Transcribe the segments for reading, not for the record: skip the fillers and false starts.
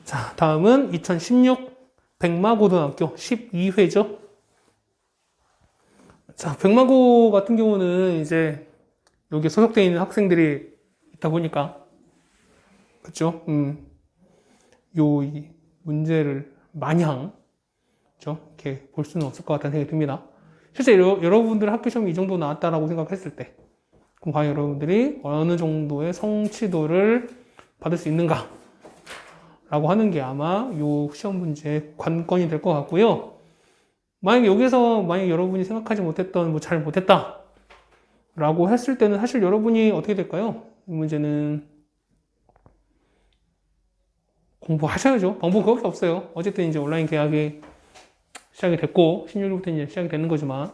자, 다음은 2016 백마고등학교 12회죠. 자, 백마고 같은 경우는 이제 여기 소속되어 있는 학생들이 있다 보니까, 그쵸? 이 문제를 마냥, 그쵸? 이렇게 볼 수는 없을 것 같다는 생각이 듭니다. 실제 여러분들 학교 시험이 이 정도 나왔다라고 생각했을 때, 그럼 과연 여러분들이 어느 정도의 성취도를 받을 수 있는가? 라고 하는 게 아마 이 시험 문제의 관건이 될 것 같고요. 만약 여러분이 생각하지 못했던, 잘 못했다. 라고 했을 때는 사실 여러분이 어떻게 될까요? 이 문제는 공부하셔야죠. 방법 그밖에 없어요. 어쨌든 이제 온라인 계약이 시작이 됐고, 16일부터 이제 시작이 되는 거지만,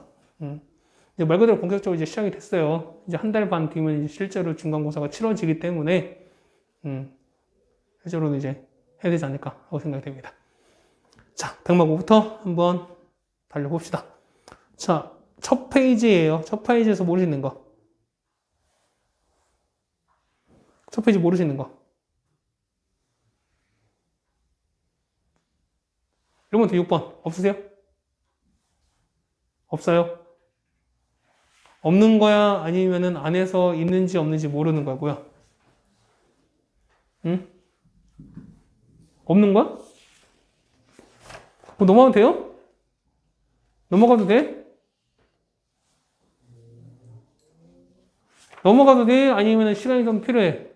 이제 말 그대로 본격적으로 이제 시작이 됐어요. 이제 한 달 반 뒤면 이제 실제로 중간고사가 치러지기 때문에, 실제로는 이제 해야 되지 않을까 하고 생각이 됩니다. 자, 백마고부터 한번 달려봅시다. 자, 첫 페이지예요. 첫 페이지에서 모르시는 거. 첫 페이지 모르시는 거. 1번부터 6번. 없으세요? 없어요? 없는 거야? 아니면은 안에서 있는지 없는지 모르는 거고요? 응? 없는 거야? 뭐 넘어가도 돼요? 넘어가도 돼? 넘어가도 돼? 아니면 시간이 좀 필요해?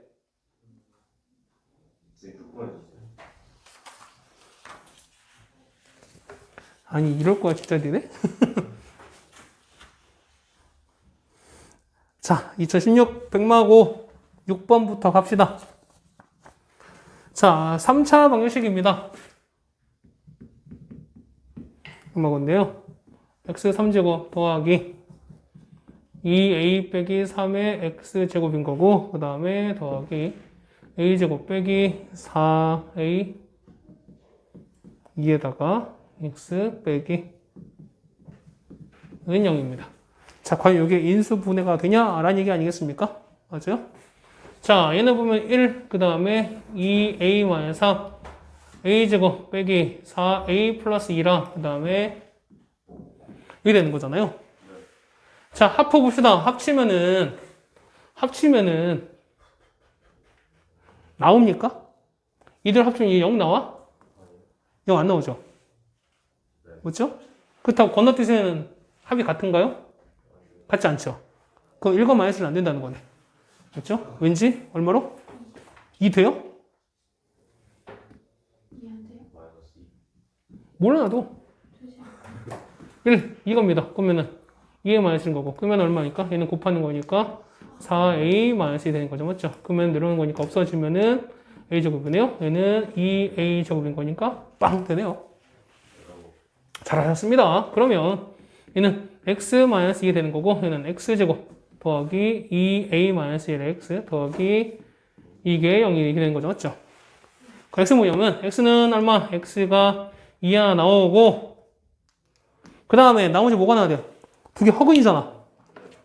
아니, 이럴 거야, 진짜 되네? 자, 2016 백마고 6번부터 갑시다. 자, 3차 방정식입니다. 백마고인데요. x3제곱 더하기 2a 빼기 3의 x제곱인 거고, 그 다음에 더하기 a제곱 빼기 4a 2에다가 x 빼기 은 0입니다. 자, 과연 이게 인수분해가 되냐라는 얘기 아니겠습니까? 맞아요? 자, 얘는 보면 1, 그 다음에 2a-3 a제곱 빼기 4a 플러스 2라 그 다음에 이게 되는 거잖아요. 자, 합해봅시다. 합치면은 나옵니까? 이들 합치면 이게 0 나와? 0 안 나오죠? 그렇죠? 그렇다고 건너뛰기는 합이 같은가요? 같지 않죠? 그럼 1과 마이너스는 안 된다는 거네. 그렇죠? 왠지 얼마로? 2 돼요? 몰라 나도 1, 이겁니다. 그러면은 2의 마이너스인 거고 그러면 얼마니까? 얘는 곱하는 거니까 4a 마이너스 되는 거죠. 맞죠? 그러면 내려오는 거니까 없어지면은 a제곱이네요. 얘는 2a 제곱인 거니까 빵 되네요. 잘하셨습니다. 그러면 얘는 x 마이너스 2가 되는 거고 얘는 x제곱 더하기 2a-1의 x 더하기 이게 0이 이렇게 되는 거죠. 맞죠? 그 x 뭐냐면 x는 얼마? x가 2 하나 나오고 그 다음에 나머지 뭐가 나와야 돼요? 두 개 허근이잖아.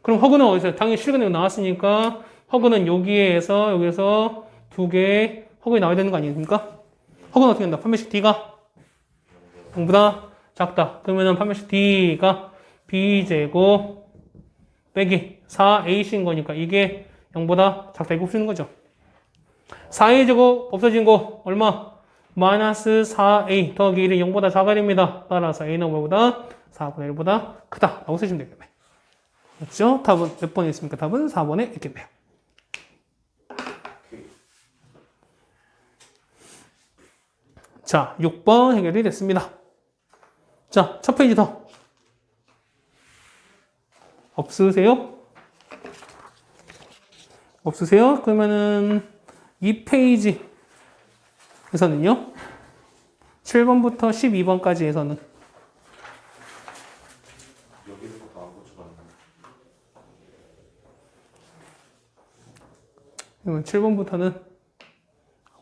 그럼 허근은 어디서? 당연히 실근이 나왔으니까 허근은 여기에서 두 개 허근이 나와야 되는 거 아닙니까? 허근은 어떻게 된다? 판매식 d가 0보다 작다. 그러면은 판매식 d가 b제곱 빼기 4ac인 거니까 이게 0보다 작다. 이거 쓰는 거죠. 4a 제곱 없어진 거 얼마? 마이너스 4a 더하기 1이 0보다 작아야 됩니다. 따라서 a는 뭐보다 4분의 1보다 크다 라고 쓰시면 되겠네요. 그렇죠? 답은 몇 번에 있습니까? 답은 4번에 있겠네요. 자, 6번 해결이 됐습니다. 자, 첫 페이지 더. 없으세요? 없으세요? 그러면은 2페이지에서는요. 7번부터 12번까지에서는 그러면 7번부터는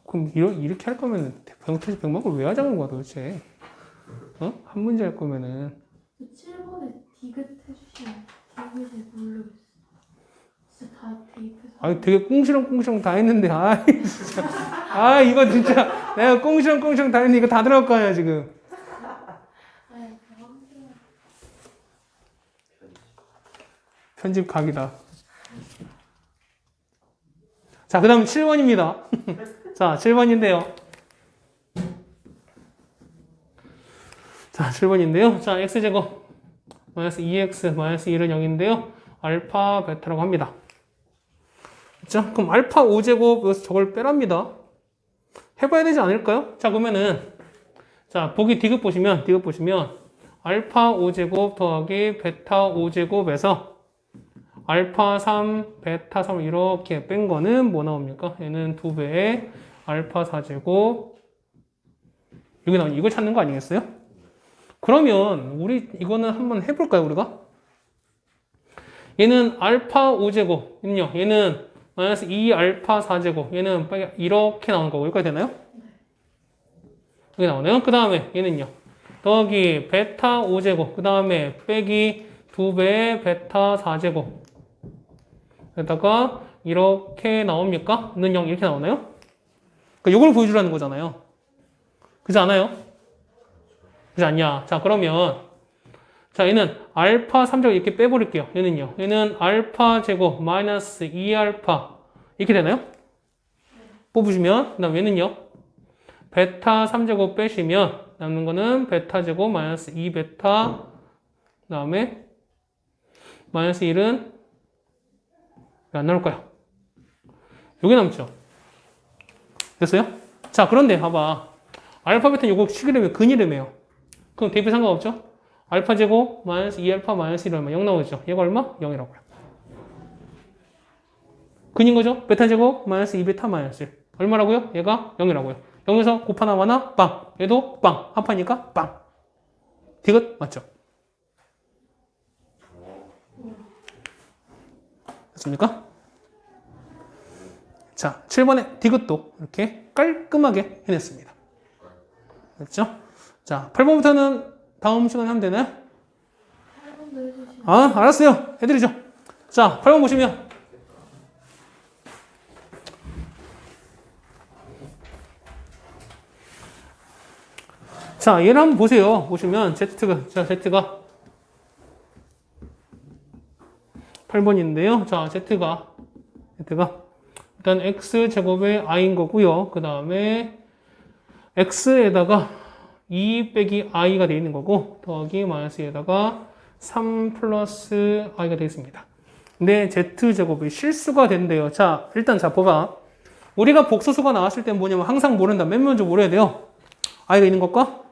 그럼 이렇게 할 거면은 병태지 백막을 왜 하자는 거야 도대체? 어? 한 문제 할 거면은 7번에 디귿 해주시면 디귿을 모르겠어요. 진짜 다 대입해서. 아, 되게 꽁시렁꽁시렁 다 했는데, 아, 진짜. 아, 이거 진짜 내가 꽁시렁꽁시렁 다 했는데 이거 다 들어갈 거 아니야, 지금. 아니, 편집 각이다. 자, 그 다음 7번입니다. 자, 7번인데요. 자, 7번인데요. 자, x제곱 마이너스 2x 마이너스 1은 0인데요. 알파 베타라고 합니다. 그렇죠? 그럼 알파 5제곱 여기서 저걸 빼랍니다. 해봐야 되지 않을까요? 자, 그러면은 자, 보기 디귿 보시면 알파 5제곱 더하기 베타 5제곱에서 알파 3, 베타 3 이렇게 뺀 거는 뭐 나옵니까? 얘는 2배의 알파 4제곱 여기 나오니 이걸 찾는 거 아니겠어요? 그러면 우리 이거는 한번 해볼까요, 우리가? 얘는 알파 5제곱 얘는 마이너스 2 알파 4제곱 얘는 이렇게 나오는 거고 여기까지 되나요? 여기 나오네요. 그 다음에 얘는요 더하기 베타 5제곱 그 다음에 빼기 2배의 베타 4제곱 에다가 이렇게 나옵니까? 는 0 이렇게 나오나요? 그러니까 이걸 보여주라는 거잖아요. 그렇지 않아요? 그렇지 않냐? 자, 그러면 자, 얘는 알파 3제곱 이렇게 빼버릴게요. 얘는 알파 제곱 마이너스 2알파 이렇게 되나요? 뽑으시면 그 다음 얘는요 베타 3제곱 빼시면 남는 거는 베타 제곱 마이너스 2베타 그 다음에 마이너스 1은 왜 안 나올까요? 요게 남죠. 됐어요? 자, 그런데 봐봐. 알파 베타는 요거 식이름이에요. 근이름이에요. 그럼 대입이 상관없죠? 알파 제곱 마이너스 2알파 마이너스 1 얼마? 0 나오죠. 얘가 얼마? 0이라고요. 근인 거죠? 베타 제곱 마이너스 2베타 마이너스 1 얼마라고요? 얘가 0이라고요. 0에서 곱 하나 마나 빵. 얘도 빵. 합하니까 빵. 디귿 맞죠? 됐습니까? 자, 7번의 디귿도 이렇게 깔끔하게 해냈습니다. 됐죠? 자, 8번부터는 다음 시간에 하면 되나요? 8번도 해주시면. 아, 알았어요. 해드리죠. 자, 8번 보시면 자, 얘를 한번 보세요. 보시면 Z가 8번인데요. 자, Z가 일단 X제곱의 I인 거고요. 그 다음에 X에다가 2 빼기 I가 되어 있는 거고 더하기 마이너스에다가 3 플러스 I가 되어 있습니다. 근데 Z제곱이 실수가 된대요. 자, 일단 자, 봐봐. 우리가 복소수가 나왔을 땐 뭐냐면 항상 모른다. 맨 먼저 모르야 돼요. I가 있는 것과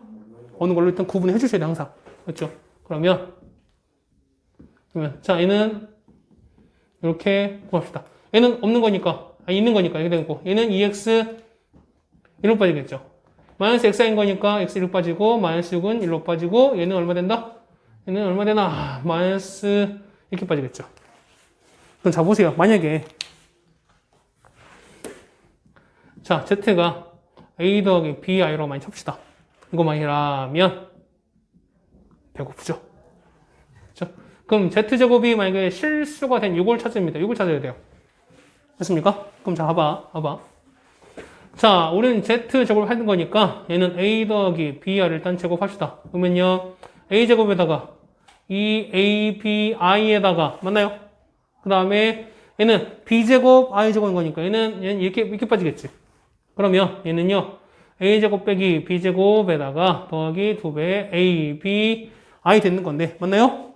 어느 걸로 일단 구분해 주셔야 돼, 항상. 그렇죠? 그러면 자, 얘는 이렇게 구합시다. 얘는 없는 거니까, 있는 거니까 이렇게 되고, 얘는 2x 1로 빠지겠죠. 마이너스 x인 거니까 x 1로 빠지고, 마이너스 6은 1로 빠지고, 얘는 얼마 된다? 얘는 얼마 되나? 마이너스 이렇게 빠지겠죠. 그럼 자, 보세요. 만약에 자, z가 a 더하기 bi로 많이 칩시다. 이거만이라면 배고프죠? 그렇죠? 그럼 z제곱이 만약에 실수가 된 이걸 찾습니다. 이걸 찾아야 돼요. 됐습니까? 그럼 자, 봐봐. 자, 우리는 z제곱을 하는 거니까 얘는 a 더하기 b를 일단 제곱합시다. 그러면요 a제곱에다가 이 a, b, i에다가 맞나요? 그 다음에 얘는 b제곱, i제곱인 거니까 얘는 이렇게 빠지겠지. 그러면 얘는요 a제곱 빼기 b제곱에다가 더하기 2배의 a, b, i 되는 건데 맞나요?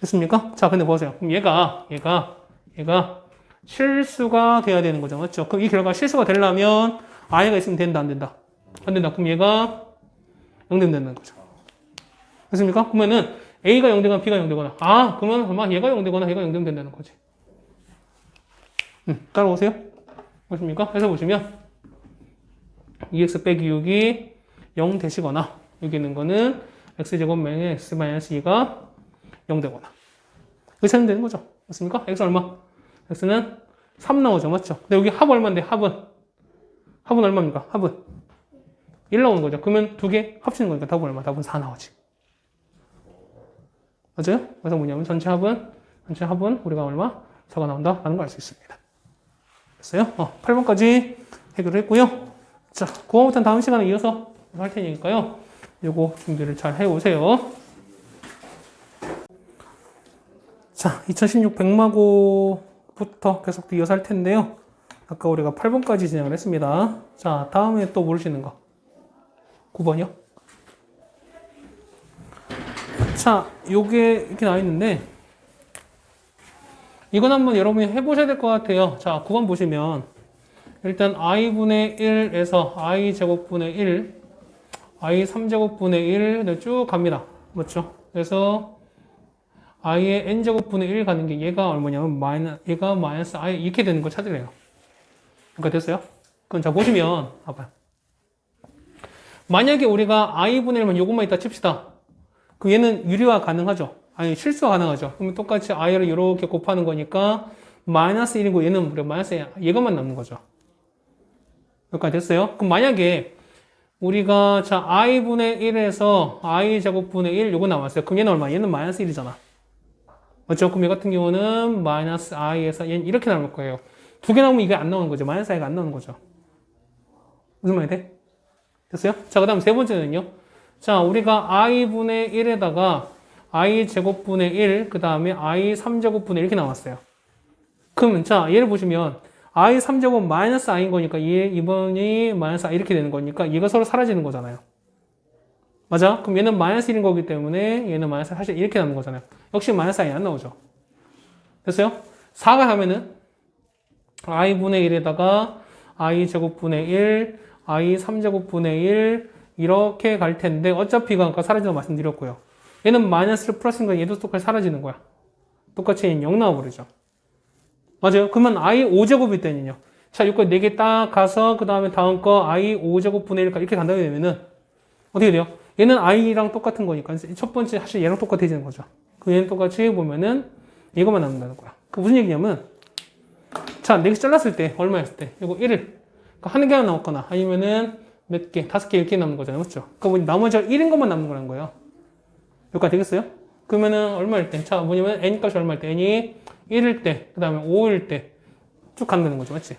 됐습니까? 자, 근데 보세요. 그럼 얘가 실수가 돼야 되는 거죠. 맞죠? 그럼 이 결과가 실수가 되려면 i가 있으면 된다, 안 된다? 안 된다. 그럼 얘가 0 되면 되는 거죠. 됐습니까? 그러면은 a가 0 되거나 b가 0 되거나 그러면 아마 얘가 0 되거나 얘가 0 되면 된다는 거지. 따라오세요. 맞습니까? 해서 보시면 2x 빼기 6이 0 되시거나 여기 있는 거는 x제곱 x 마이너스 2가 0 되거나 이거 찾으면 되는 거죠. 맞습니까? x 얼마? x는 3 나오죠. 맞죠? 근데 여기 합 얼마인데 합은 얼마입니까? 합은 1 나오는 거죠. 그러면 두 개 합치는 거니까 답은 얼마? 답은 4 나오지. 맞아요? 그래서 뭐냐면 전체 합은 우리가 얼마? 4가 나온다 라는 걸 알 수 있습니다. 됐어요? 8번까지 해결을 했고요. 자, 9번부터는 다음 시간에 이어서 할 테니까요. 요거 준비를 잘 해오세요. 자, 2016 백마고부터 계속 이어서 할 텐데요. 아까 우리가 8번까지 진행을 했습니다. 자, 다음에 또 모르시는 거. 9번이요? 자, 요게 이렇게 나와 있는데, 이건 한번 여러분이 해보셔야 될 것 같아요. 자, 9번 보시면, 일단 i분의 1에서 i제곱분의 1, i3제곱분의 1, 쭉 갑니다. 맞죠? 그래서, i의 n제곱분의 1 가는 게 얘가 얼마냐면, 얘가 마이너스 i 이렇게 되는 걸 찾으래요. 그러니까 됐어요? 그럼 자, 보시면, 봐봐요. 만약에 우리가 i분의 1면 요것만 이따 칩시다. 그럼 얘는 유리화 가능하죠? 아니, 실수가 가능하죠? 그러면 똑같이 i를 이렇게 곱하는 거니까, 마이너스 1이고 얘는 무려 마이너스 얘가만 남는 거죠. 여기까지 됐어요? 그럼 만약에 우리가 자 i분의 1에서 i제곱분의 1 요거 나왔어요. 그럼 얘는 얼마? 얘는 마이너스 1이잖아. 맞죠? 그럼 얘 같은 경우는 마이너스 i에서 얘는 이렇게 나올 거예요. 두 개 나오면 이게 안 나오는 거죠. 마이너스 i가 안 나오는 거죠. 무슨 말이 돼? 됐어요? 자, 그 다음 세 번째는요. 자, 우리가 i분의 1에다가 i제곱분의 1, 그 다음에 i3제곱분의 1 이렇게 나왔어요. 그럼 자, 얘를 보시면 i3제곱 마이너스 i인 거니까 얘 이번이 마이너스 i 이렇게 되는 거니까 얘가 서로 사라지는 거잖아요. 맞아? 그럼 얘는 마이너스 1인 거기 때문에 얘는 마이너스 사실 이렇게 남는 거잖아요. 역시 마이너스 i 안 나오죠. 됐어요? 4가 하면은 i분의 1에다가 i제곱분의 1, i3제곱분의 1 이렇게 갈 텐데 어차피 아까 사라진다고 말씀드렸고요. 얘는 마이너스를 플러스인 거야. 얘도 똑같이 사라지는 거야. 똑같이 얘는 0 나와버리죠. 맞아요? 그러면 i 5제곱일 때는요. 자, 이거 4개 딱 가서 그 다음에 다음 거 i 5제곱분의 1 이렇게 간다고 되면은 어떻게 돼요? 얘는 i랑 똑같은 거니까 첫 번째 사실 얘랑 똑같아지는 거죠. 그 얘는 똑같이 보면은 이거만 남는다는 거야. 그 무슨 얘기냐면 자, 4개 잘랐을 때 얼마였을 때 이거 1을 그러니까 한 개만 남았거나 아니면은 몇 개, 5개 이렇게 남는 거잖아요. 맞죠? 그러니까 나머지가 1인 것만 남는 거라는 거예요. 여기까지 되겠어요? 그러면은 얼마일 때? 자, 뭐냐면 n 값이 얼마일 때? n이 1일 때, 그 다음에 5일 때 쭉 간다는 거죠. 맞지?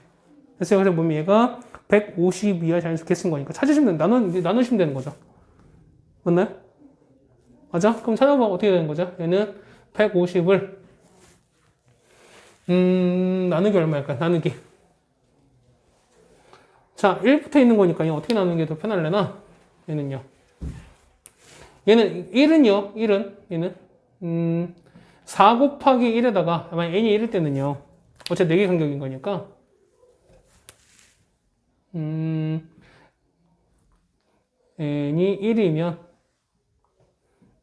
그래서 보면 얘가 150 이하 자연수 개수인 거니까 찾으시면 나누시면 되는 거죠. 맞나요? 맞아? 그럼 찾아봐. 어떻게 되는 거죠? 얘는 150을 나누기 얼마일까? 나누기. 자, 1부터 있는 거니까 얘 어떻게 나누는 게 더 편할래나? 얘는요. 얘는 1은요. 1은 얘는 4 곱하기 1에다가 만약 n이 1일 때는요. 어차피 4개 간격인 거니까 n이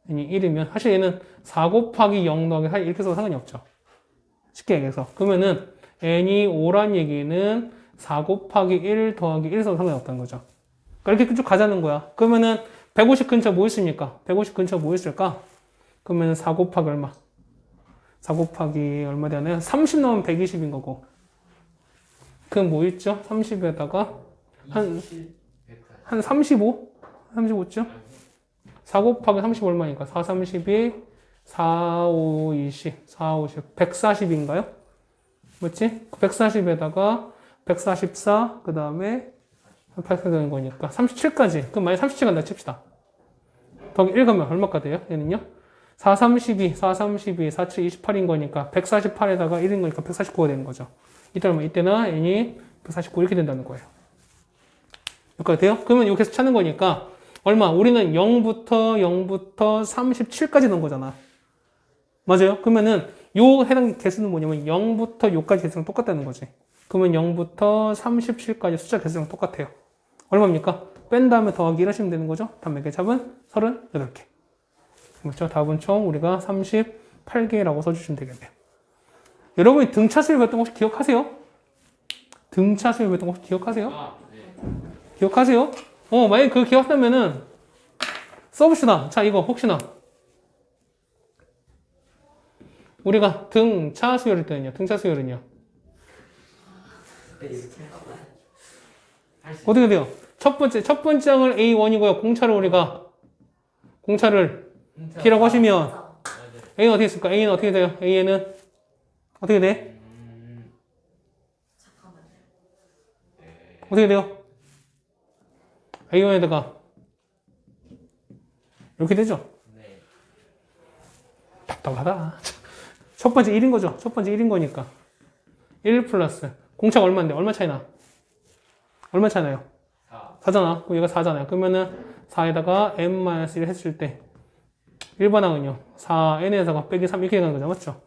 1이면 사실 얘는 4 곱하기 0 더하기 4 이렇게 써도 상관이 없죠. 쉽게 얘기해서 그러면은 n이 5란 얘기는 4 곱하기 1 더하기 1 써도 상관이 없다는 거죠. 그러니까 이렇게 쭉 가자는 거야. 그러면은 150 근처 뭐 있습니까? 150 근처 뭐 있을까? 그러면 4 곱하기 얼마? 4 곱하기 얼마 되나요? 30 넣으면 120인 거고. 그럼 뭐 있죠? 30에다가 한 35? 35죠? 4 곱하기 30 얼마니까? 4, 32, 4, 5, 20, 4, 50, 140인가요? 맞지? 140에다가 144, 그 다음에 8 되는 거니까 37까지. 그럼 만약 37 간다 칩시다. 더하기 1 가면 얼마가 돼요? 얘는요? 4, 32, 4, 32, 4, 7, 28인 거니까 148에다가 1인 거니까 149가 되는 거죠. 이때는 n이 149 이렇게 된다는 거예요. 여기까지 돼요? 그러면 여기서 찾는 거니까 얼마? 우리는 0부터 37까지 넣은 거잖아. 맞아요? 그러면은 요 해당 개수는 뭐냐면 0부터 요까지 개수랑 똑같다는 거지. 그러면 0부터 37까지 숫자 개수랑 똑같아요. 얼마입니까? 뺀 다음에 더하기 1 하시면 되는 거죠. 답 몇 개 잡은? 38개. 그렇죠? 답은 총 우리가 38개라고 써주시면 되겠네요. 여러분이 등차 수열 배웠던 거 혹시 기억하세요? 등차 수열 배웠던 거 혹시 기억하세요? 기억하세요? 만약에 그거 기억하면은 써봅시다. 자, 이거 혹시나 우리가 등차 수열일 때는요. 등차 수열은요. 어떻게 돼요? 첫 번째 항을 A1이고요. 공차를 B라고 하시면 A는 어떻게 있을까? A는 어떻게 돼요? A는 어떻게 돼? 어떻게 돼요? A1에다가 이렇게 되죠? 네. 답답하다. 첫 번째 1인 거죠? 첫 번째 1인 거니까. 1 플러스. 공차가 얼마인데? 얼마 차이나? 얼마 차이나요? 4. 4잖아. 그럼 얘가 4잖아요. 그러면은 4에다가 n-1 했을 때 1반항은요. 4n에다가 빼기 3 이렇게 되는 거죠. 맞죠?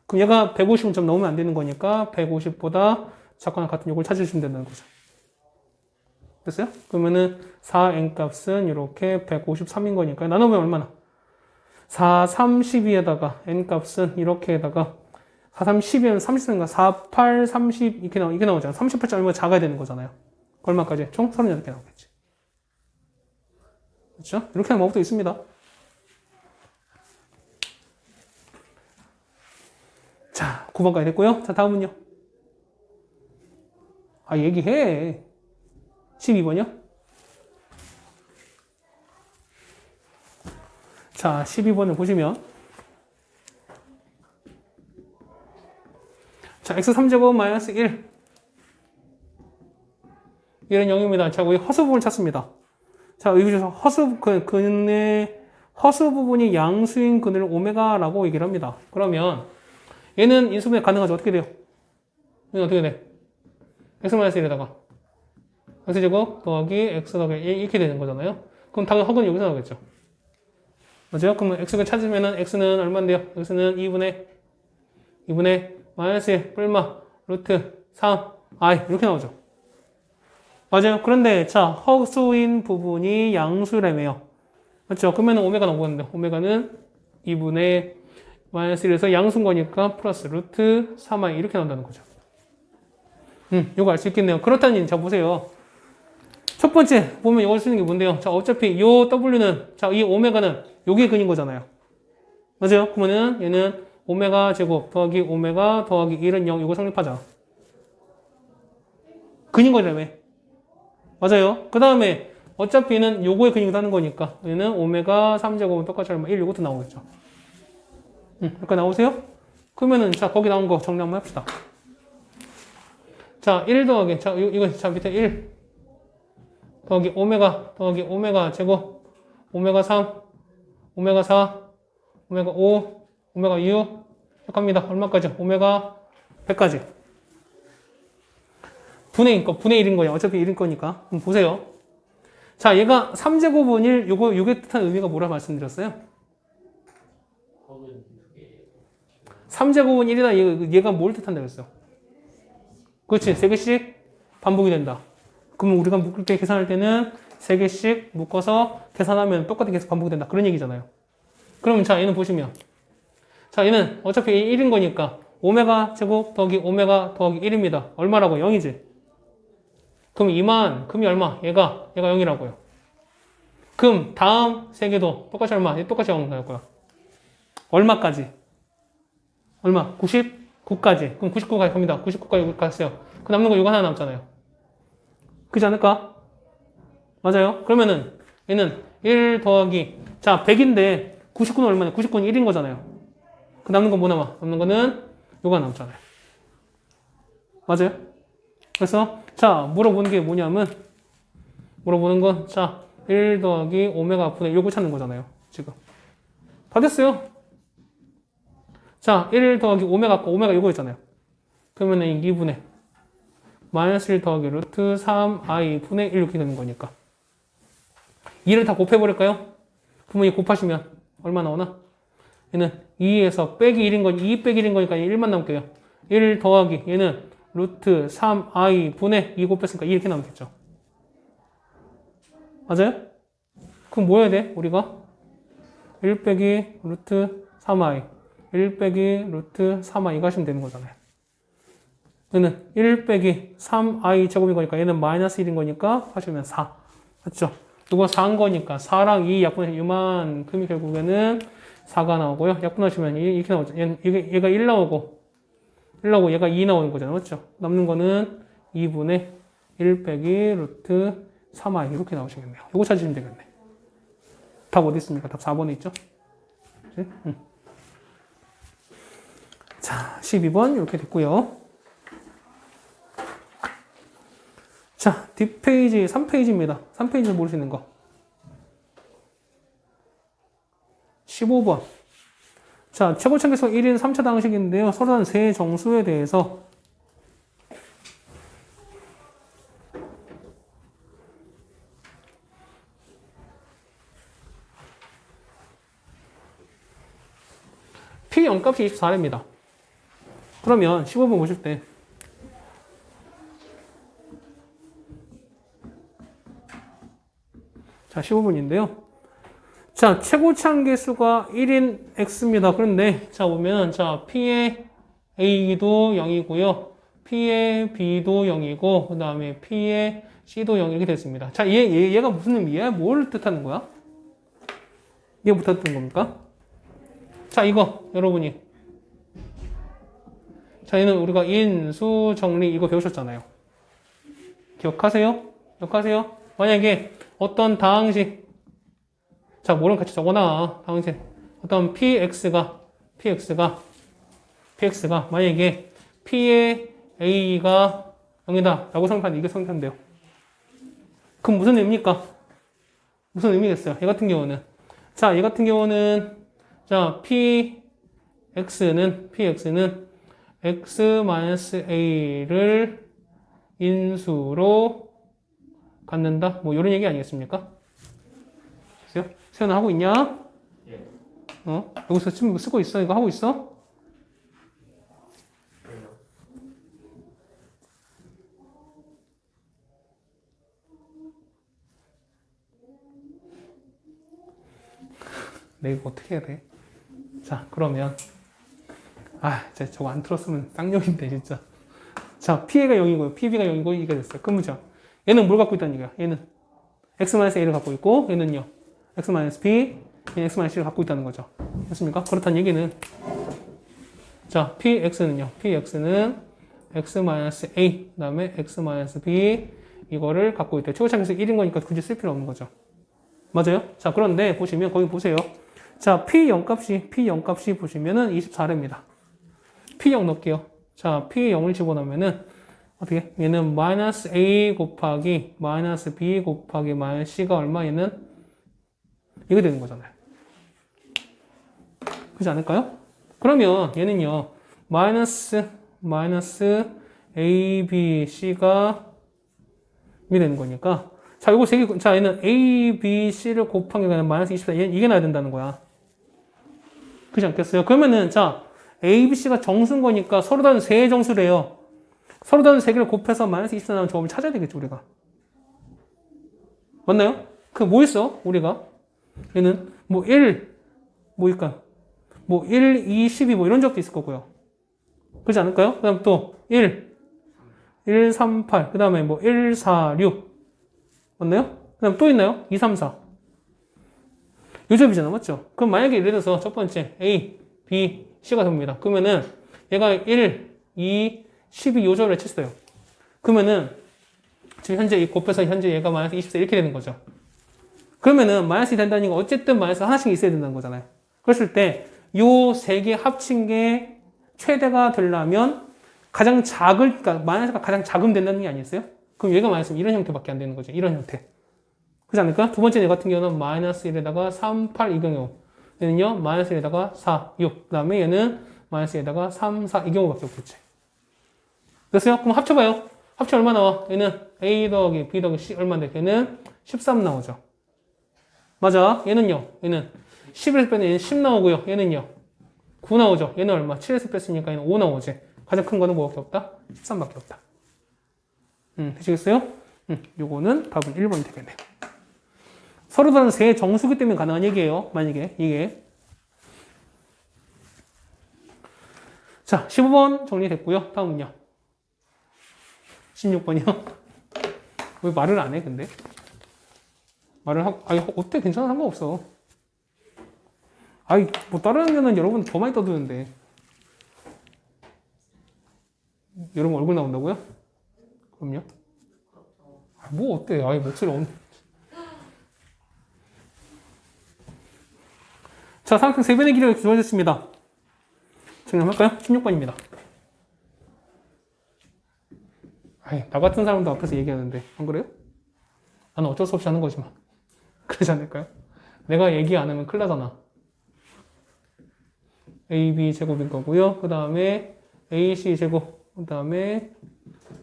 그럼 얘가 150점 넘으면 안 되는 거니까 150보다 작거나 같은 요걸 찾으시면 된다는 거죠. 됐어요? 그러면은 4n 값은 이렇게 153인 거니까 나눠보면 얼마나? 4, 32에다가 n 값은 이렇게에다가 4, 3, 12면 30인가 4, 8, 30 이렇게 나오잖아. 38점 얼마 작아야 되는 거잖아요. 얼마까지? 총 38개 나오겠지. 그렇죠? 이렇게 하는 방법도 있습니다. 자, 9번까지 됐고요. 자, 다음은요. 아, 얘기해. 12번이요? 자, 12번을 보시면 자, x3제곱 마이너스 1 1은 0입니다. 자, 우리 허수 부분을 찾습니다. 자, 여기서 허수 부분이 양수인 그늘 오메가라고 얘기를 합니다. 그러면 얘는 인수분해 가능하죠? 어떻게 돼요? 얘는 어떻게 돼? x-1에다가 x제곱 더하기 x 더하기 1 이렇게 되는 거잖아요. 그럼 당연히 허근이 여기서 나오겠죠. 맞아요? 그러면 x를 찾으면은 x는 얼마인데요? x는 2분의 마이너스 1 뿔마 루트 3 i 이렇게 나오죠. 맞아요? 그런데 자 허수인 부분이 양수라며요. 맞죠? 그러면 오메가 나오는데 오메가는 2분의 마이너스 1에서 양수인 거니까 플러스 루트 3i 이렇게 나온다는 거죠. 요거 알 수 있겠네요. 그렇다니 자 보세요. 첫 번째 보면 이걸 쓰는 게 뭔데요? 자 어차피 요 w는 자 이 오메가는 요게 근인 거잖아요. 맞아요? 그러면은 얘는 오메가 제곱 더하기 오메가 더하기 1은 0 이거 성립하자. 근인 거라며. 맞아요. 그 다음에 어차피 얘는 요거의 근이기도 하는 거니까 얘는 오메가 3제곱은 똑같이 얼마 1 요것도 나오겠죠. 그러니까 나오세요? 그러면은 자 거기 나온 거 정리 한번 합시다. 자 1 더하기 자 이거 자 밑에 1 더하기 오메가 제곱 오메가 3 오메가 4 오메가 5 오메가 6 합니다. 얼마까지? 오메가 100까지. 분의 1인 거예요. 어차피 1인 거니까. 보세요. 자, 얘가 3제곱은 1, 요게 뜻하는 의미가 뭐라 말씀드렸어요? 허근 2개. 3제곱은 1이다. 얘가 뭘 뜻한다고 했어요? 그렇지. 3개씩 반복이 된다. 그러면 우리가 묶을 때 계산할 때는 3개씩 묶어서 계산하면 똑같이 계속 반복이 된다. 그런 얘기잖아요. 그러면 자, 얘는 보시면. 자, 얘는 어차피 1인 거니까 오메가 제곱 더하기 오메가 더하기 1입니다. 얼마라고? 0이지. 그럼 금이 얼마? 얘가 0이라고요. 그럼 다음 세 개도 똑같이 얼마? 얘 똑같이 0 나올 거야. 얼마까지? 얼마? 99까지. 그럼 99까지 갑니다. 99까지 갔어요. 그 남는 거 이거 하나 남잖아요. 그렇지 않을까? 맞아요. 그러면은 얘는 1 더하기 자 100인데 99는 얼마냐? 99는 1인 거잖아요. 그 남는 건 뭐 남아? 남는 거는 요거 남잖아요. 맞아요? 그래서 자 물어보는 게 뭐냐면 물어보는 건 자 1 더하기 오메가 분의 요거 찾는 거잖아요. 지금 다 됐어요. 자 1 더하기 오메가 요거 있잖아요. 그러면 2분의 마이너스 1 더하기 루트 3i 분의 1 이렇게 되는 거니까 2를 다 곱해버릴까요? 그러면 이 곱하시면 얼마 나오나? 얘는 2에서 빼기 1인 거니 2 빼기 1인 거니까 1만 남을게요. 1 더하기 얘는 루트 3i 분의 2 곱했으니까 이렇게 나오겠죠. 맞아요? 그럼 뭐 해야 돼? 우리가 1 빼기 루트 3i 1 빼기 루트 3i 이거 하시면 되는 거잖아요. 얘는 1 빼기 3i 제곱인 거니까 얘는 마이너스 1인 거니까 하시면 4 맞죠? 이거 4인 거니까 4랑 2 약분해서 이만큼이 결국에는 4가 나오고요. 약분하시면 이렇게 나오죠. 얘가 1 나오고 얘가 2 나오는 거잖아요. 맞죠? 남는 거는 2분의 1 빼기 루트 3i 이렇게 나오시겠네요. 이거 찾으시면 되겠네. 답 어디 있습니까? 답 4번에 있죠? 그치? 자, 12번 이렇게 됐고요. 자, 뒷페이지 3페이지입니다. 3페이지 모르시는 거. 15번. 자, 최고차계수 1인 3차 방식인데요. 서로 다른 세 정수에 대해서 P 0값이 24입니다. 그러면 15번 보실 때 자, 15번인데요. 자, 최고차항 개수가 1인 x입니다. 그런데 자, 보면 자, P의 A도 0이고요. P의 B도 0이고 그다음에 P의 C도 0 이렇게 됐습니다. 자, 얘가 무슨 의미야? 뭘 뜻하는 거야? 이게 뭐 뜻하는 겁니까? 자, 이거 여러분이 자, 얘는 우리가 인수 정리 이거 배우셨잖아요. 기억하세요? 기억하세요? 만약에 어떤 다항식 자, 뭐랑 같이 적어놔. 다항식 어떤 px가 만약에 p의 a가 0이다 라고 생각하면 이게 성립한대요. 그럼 무슨 의미입니까? 무슨 의미겠어요? 얘 같은 경우는 자, 얘 같은 경우는 자, px는 x-a를 인수로 갖는다. 뭐 이런 얘기 아니겠습니까? 세연아 하고 있냐? 예. 여기서 지금 이거 쓰고 있어? 이거 하고 있어? 그래요. 내 이거 어떻게 해야 돼? 자, 그러면 진짜 저거 안 틀었으면 쌍욕인데 진짜. 자, PA가 0이고요. PB가 0이고 이게 됐어요. 끝무죠. 얘는 뭘 갖고 있다는 얘기야? 얘는 x-a를 갖고 있고 얘는요. x-b, 얘는 x-c를 갖고 있다는 거죠. 됐습니까? 그렇다는 얘기는 자, px는 x-a 그다음에 x-b 이거를 갖고 있대. 최고차계수 1인 거니까 굳이 쓸 필요 없는 거죠. 맞아요? 자, 그런데 보시면 거기 보세요. 자, P0값이 보시면은 24랍니다. P0 넣을게요. 자, P0을 집어넣으면은 어떻게? 얘는 마이너스 A 곱하기 마이너스 B 곱하기 마이너스 C가 얼마? 얘는 이게 되는 거잖아요. 그렇지 않을까요? 그러면 얘는요. 마이너스 A, B, C가 이게 되는 거니까 자, 요거 세 개, 자, 얘는 A, B, C를 곱한 게 아니라 마이너스 24, 이게 나야 된다는 거야. 그렇지 않겠어요? 그러면은, 자, A, B, C가 정수인 거니까 서로 다른 세 정수래요. 서로 다른 세 개를 곱해서 마이너스 24 나오는 조합을 찾아야 되겠죠, 우리가. 맞나요? 그 뭐 있어, 우리가? 얘는 뭐 1, 뭐일까? 뭐 1, 2, 12, 뭐 이런 적도 있을 거고요. 그렇지 않을까요? 그 다음 또 1, 3, 8, 그 다음에 뭐 1, 4, 6. 맞나요? 그 다음 또 있나요? 2, 3, 4. 요 조합이잖아, 맞죠? 그럼 만약에 예를 들어서 첫 번째 A, B, C가 됩니다. 그러면은 얘가 1, 2, 12 요 조합을 쳤어요. 그러면은 지금 현재 이 곱해서 현재 얘가 마이너스 24 이렇게 되는 거죠. 그러면은 마이너스 된다는 건 어쨌든 마이너스 하나씩 있어야 된다는 거잖아요. 그랬을 때 요 세 개 합친 게 최대가 되려면 가장 그러니까 마이너스가 가장 작으면 된다는 게 아니었어요? 그럼 얘가 마이너스 이런 형태밖에 안 되는 거죠. 이런 형태. 그렇지 않을까? 두 번째 얘 같은 경우는 마이너스 1에다가 3, 8 이 경우. 얘는요, 마이너스 1에다가 4, 6. 그 다음에 얘는 마이너스 1에다가 3, 4 이 경우밖에 없겠지. 됐어요? 그럼 합쳐봐요. 합쳐 얼마 나와? 얘는 A 더하기 B 더하기 C 얼마인데? 얘는 13 나오죠. 맞아. 얘는요, 얘는 11에서 빼면 얘는 10 나오고요. 얘는요, 9 나오죠. 얘는 얼마? 7에서 뺐으니까 얘는 5 나오지. 가장 큰 거는 뭐밖에 없다? 13밖에 없다. 되시겠어요? 요거는 답은 1번이 되겠네요. 서로 다른 세 정수기 때문에 가능한 얘기예요. 만약에 이게. 자, 15번 정리됐고요. 다음은요. 16번이요. 왜 말을 안 해, 근데? 말을 하고, 어때? 괜찮아. 상관없어. 뭐 다른 학년은 여러분 더 많이 떠드는데. 여러분 얼굴 나온다고요? 그럼요. 뭐 어때? 목소리 자, 삼각형 세 변의 길이가 주어졌습니다. 정리할까요? 16번입니다. 아니, 나 같은 사람도 앞에서 얘기하는데 안 그래요? 나는 어쩔 수 없이 하는 거지만 그러지 않을까요? 내가 얘기 안 하면 큰일 나잖아. AB 제곱인 거고요. 그 다음에 AC 제곱, 그 다음에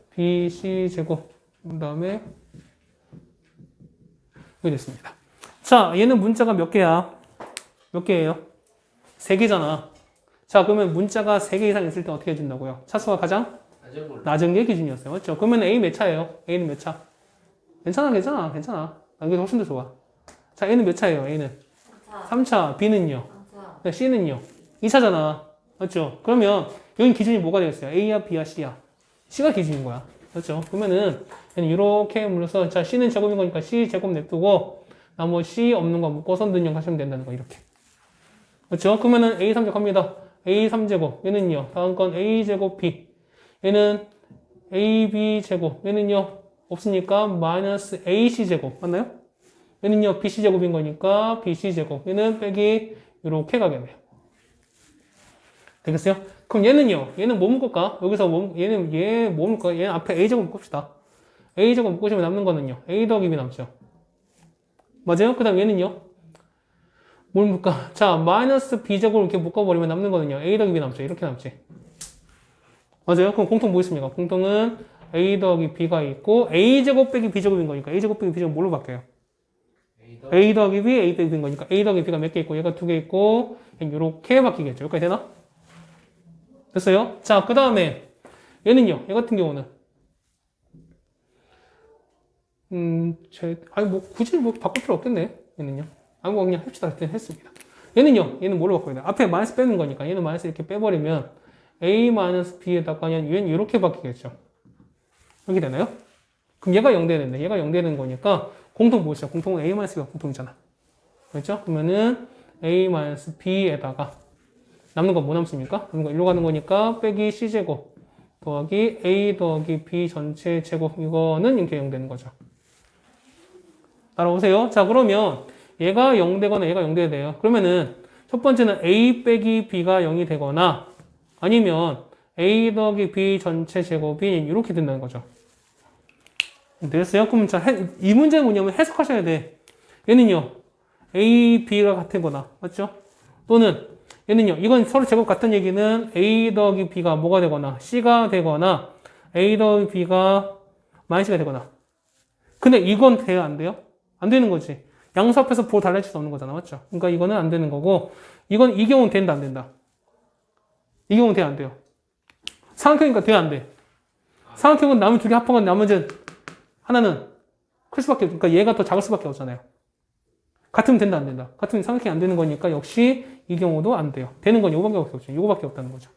BC 제곱, 그 다음에 이렇게 됐습니다. 자, 얘는 문자가 몇 개야? 몇 개예요? 3개잖아. 자, 그러면 문자가 3개 이상 있을 때 어떻게 해준다고요? 차수가 가장 낮은 걸로. 낮은 게 기준이었어요. 맞죠? 그러면 A 몇 차예요? A는 몇 차? 괜찮아, 괜찮아, 괜찮아. 이게 훨씬 더 좋아. 자, A는 몇 차예요? A는 3차, B는요? C는요? 2차잖아. 맞죠? 그러면 여기 기준이 뭐가 되겠어요? A야, B야, C야? C가 기준인 거야. 맞죠? 그러면은 얘는 이렇게 물어서 자, C는 제곱인 거니까 C 제곱 냅두고 나머지 C 없는 거 묶어서 능력 하시면 된다는 거 이렇게. 그렇죠? 그러면은 A 3제곱 합니다. A 3제곱 얘는요. 다음 건 A 제곱 B 얘는 AB 제곱 얘는요. 없으니까 마이너스 AC 제곱 맞나요? 얘는요. BC 제곱인 거니까 BC 제곱 얘는 빼기 이렇게 가겠네요. 되겠어요? 그럼 얘는요. 얘는 뭐 묶을까? 여기서 얘는 얘 뭐 묶을까? 얘는 앞에 A 제곱 묶읍시다. A 제곱 묶으시면 남는 거는요. A 더하기 B 남죠. 맞아요? 그 다음 얘는요. 뭘 묶을까? 자, 마이너스 B제곱을 이렇게 묶어버리면 남는 거는요. A 더하기 B 남죠. 이렇게 남지. 맞아요? 그럼 공통 뭐 있습니까? 공통은 A 더하기 B가 있고 A제곱 빼기 B제곱인 거니까 A제곱 빼기 B제곱 뭘로 바뀌어요? A 더하기 B, A 빼기 B인 거니까 A 더하기 B가 몇 개 있고 얘가 2개 있고 이렇게 바뀌겠죠. 여기까지 되나? 됐어요? 자, 그 다음에 얘는요. 얘 같은 경우는 굳이 바꿀 필요 없겠네. 얘는요. 뭐 그냥 합시다. 했습니다. 얘는요. 얘는 뭘로 바꿔야 돼? 앞에 마이너스 빼는 거니까 얘는 마이너스 이렇게 빼버리면 A 마이너스 B에다가 얘는 이렇게 바뀌겠죠. 이렇게 되나요? 그럼 얘가 0 돼야 되는데 얘가 0 되는 거니까 공통 뭐죠? 공통은 A 마이너스 B가 공통이잖아. 그렇죠? 그러면은 A 마이너스 B에다가 남는 건 뭐 남습니까? 남는 거 일로 가는 거니까 빼기 C제곱 더하기 A 더하기 B 전체 제곱 이거는 이렇게 0 되는 거죠. 따라오세요. 자, 그러면 얘가 0 되거나 얘가 0 돼야 돼요. 그러면은 첫 번째는 A 빼기 B가 0이 되거나 아니면 A 더하기 B 전체 제곱이 이렇게 된다는 거죠. 됐어요? 그럼 자, 이 문제는 뭐냐면 해석하셔야 돼. 얘는요. A, B가 같거나 맞죠? 또는 얘는요. 이건 서로 제곱 같은 얘기는 A 더하기 B가 뭐가 되거나 C가 되거나 A 더하기 B가 마이너스가 되거나 근데 이건 돼요? 안 돼요? 안 되는 거지. 양수 앞에서 보 달라질 수 없는 거잖아. 맞죠? 그러니까 이거는 안 되는 거고 이건 이 경우는 된다 안 된다? 이 경우는 돼야 안 돼요? 삼각형이니까 돼야 안 돼? 삼각형은 나머지 두 개 합한 건 나머지는 하나는 클 수밖에 없고 그러니까 얘가 더 작을 수밖에 없잖아요. 같으면 된다 안 된다? 같으면 삼각형이 안 되는 거니까 역시 이 경우도 안 돼요. 되는 건 요거밖에 없죠. 요거밖에 없다는 거죠.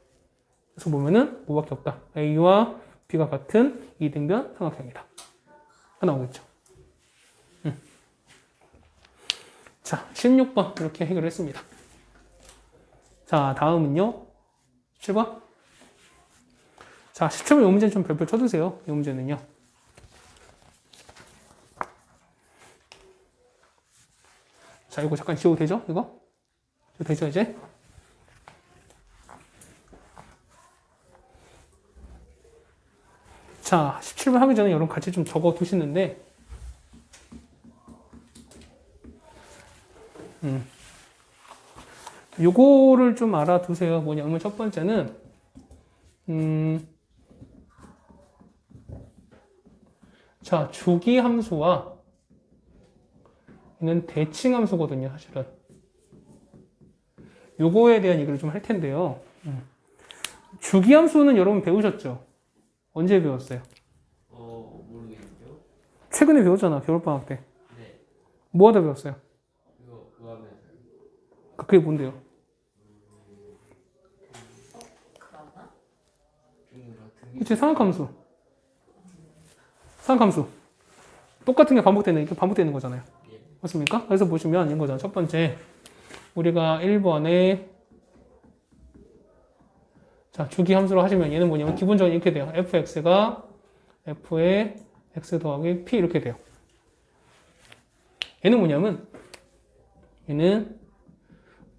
그래서 보면은 뭐밖에 없다. A와 B가 같은 이등변 삼각형이다. 나오겠죠. 자, 16번 이렇게 해결했습니다. 자, 다음은요. 17번. 자, 17번 이 문제는 좀 별표 쳐주세요. 이 문제는요. 자, 이거 잠깐 지워도 되죠? 이거? 되죠, 이제? 자, 17번 하기 전에 여러분 같이 좀 적어 두시는데, 요거를 좀 알아두세요. 뭐냐면 첫 번째는, 자, 주기 함수와 얘는 대칭 함수거든요, 사실은. 요거에 대한 얘기를 좀 할 텐데요. 주기 함수는 여러분 배우셨죠? 언제 배웠어요? 모르겠는데요. 최근에 배웠잖아, 겨울방학 때. 네. 뭐 하다 배웠어요? 그거 하면서. 그게 뭔데요? 그러나? 그치, 상학함수. 상학함수. 똑같은 게 반복되는 거잖아요. 예. 맞습니까? 그래서 보시면 이런 거잖아. 첫 번째, 우리가 1번에 자, 주기 함수로 하시면 얘는 뭐냐면 기본적으로 이렇게 돼요. fx가 f의 x 더하기 p 이렇게 돼요. 얘는 뭐냐면 얘는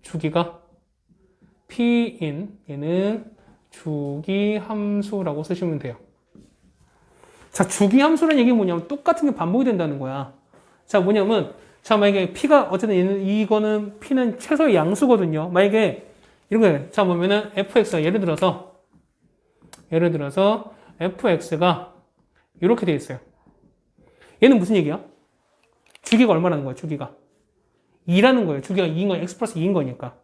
주기가 p인 얘는 주기 함수라고 쓰시면 돼요. 자, 주기함수라는 얘기는 뭐냐면 똑같은 게 반복이 된다는 거야. 자, 뭐냐면 자, 만약에 P가 어쨌든 이거는 P는 최소의 양수거든요. 만약에 이런 거예요. 자, 보면은 fx가 예를 들어서 fx가 이렇게 돼 있어요. 얘는 무슨 얘기야? 주기가 얼마라는 거야, 주기가? 2라는 거예요. 주기가 2인 거야. x 플러스 2인 거니까.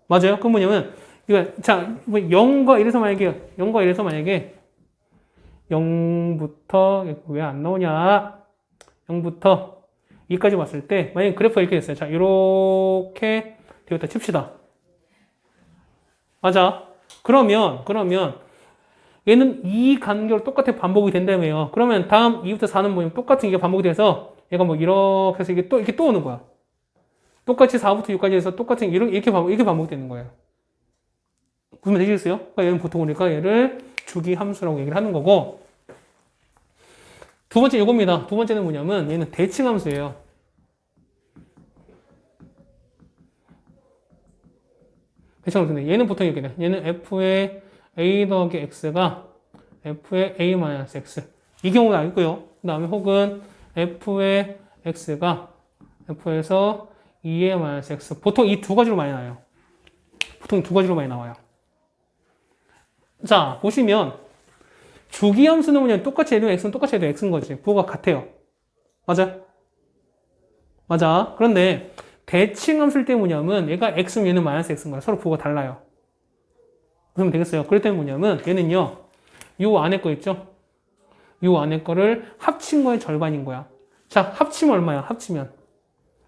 맞아요? 그럼 뭐냐면, 이거, 자, 0과 1에서 만약에 0부터, 왜 안 나오냐? 0부터 2까지 왔을 때, 만약에 그래프가 이렇게 됐어요. 자, 이렇게 되었다 칩시다. 맞아. 그러면, 얘는 이 간격으로 똑같이 반복이 된다며요. 그러면 다음 2부터 4는 뭐냐면 똑같은 이게 반복이 돼서 얘가 뭐 이렇게 해서 이렇게 또 오는 거야. 똑같이 4부터 6까지 해서 똑같은 이렇게 반복되는 거예요. 무슨 말 되시겠어요? 그러니까 얘는 보통 우리가 얘를 주기 함수라고 얘기를 하는 거고, 두 번째 이겁니다. 두 번째는 뭐냐면 얘는 대칭 함수예요. 대칭 함수인데 얘는 보통 이렇게 돼. 얘는 f의 a 더하기 x가 f의 a 마이너스 x. 이 경우는 알고요. 그 다음에 혹은 f의 x가 f에서 2a 마이너스 x. 보통 이 두 가지로 많이 나와요. 자, 보시면 주기함수는 뭐냐면 똑같이 해도 x는 똑같이 해도 x인 거지. 부호가 같아요. 맞아. 그런데 대칭함수일 때 뭐냐면 얘가 x면 얘는 마이너스 x인 거야. 서로 부호가 달라요. 그러면 되겠어요. 그럴 때는 뭐냐면 얘는요. 요 안에 거 있죠? 요 안에 거를 합친 거의 절반인 거야. 자, 합치면 얼마야? 합치면